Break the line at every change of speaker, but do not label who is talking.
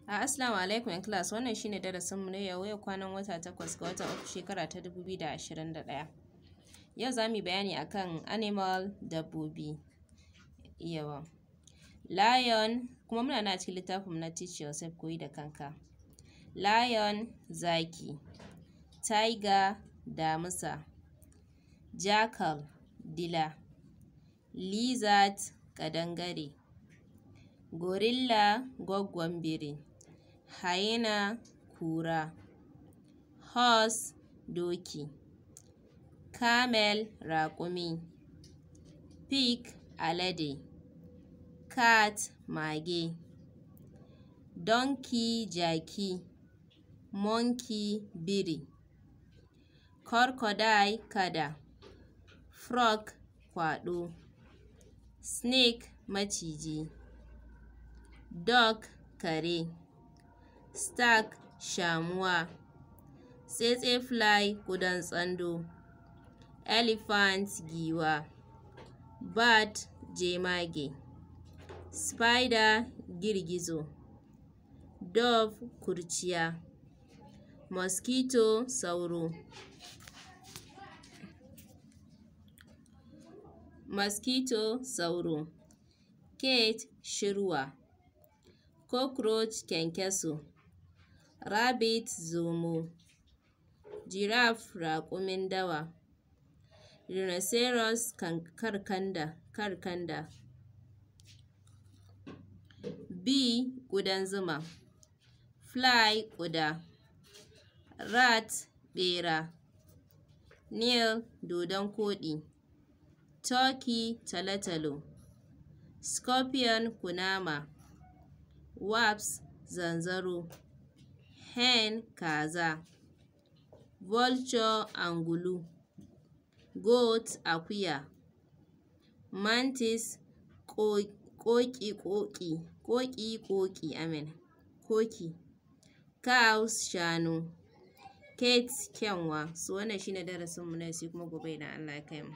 Assalamu alaikum ‘yan class, wannan shine darasinmu na yau kwanan wata 8 ga watan uku shekara ta 2021. Yau za mu yi bayani akan animal dabbobi. Yawa. Lion, kuma muna nan a cikin littafinmu na Teach Yourself koyi da kanka. Lion zaki, tiger damisa, jackal dila, lizard ƙadangare, gorilla gwaggon biri, hyena kura, horse doki, camel raƙumi, pig alade, cat mage, donkey jaki, monkey biri, crocodile kada, frog kwaɗo, snake maciji, dog kare, stag shamuwa, tsetse-fly ƙudan tsando, elephant giwa, bat jemage, spider girgizo, dove kurciya, mosquito sauro, cat shirwa, cockroach kyankyaso, rabbit zomo, giraffe raƙumin dawa, rhinoceros karkanda, bee ƙudan zuma, fly ƙuda, rat ɓera, snail dodon koɗi, turkey talotalo, scorpion kunama, wasp zanzaro, hen kaza, vulture angulu, goat akuya, mantis koki, cows shanu, cat kyanwa. So wannan shine darasinmu na yau, sai kuma gobe idan Allah ya kai mu.